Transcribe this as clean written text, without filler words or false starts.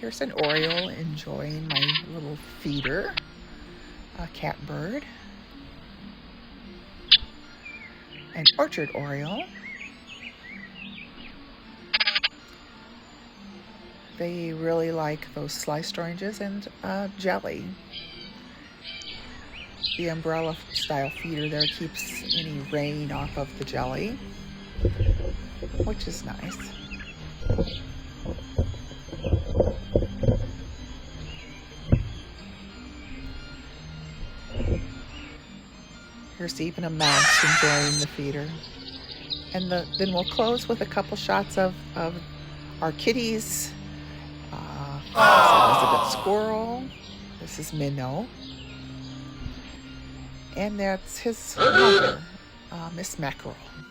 Here's an oriole enjoying my little feeder, a catbird, an orchard oriole. They really like those sliced oranges and jelly. The umbrella style feeder there keeps any rain off of the jelly, which is nice. Here's even a mouse enjoying the feeder. And then we'll close with a couple shots of our kitties. This is Elizabeth Squirrel. This is Minnow. And that's his mother, Miss Mackerel.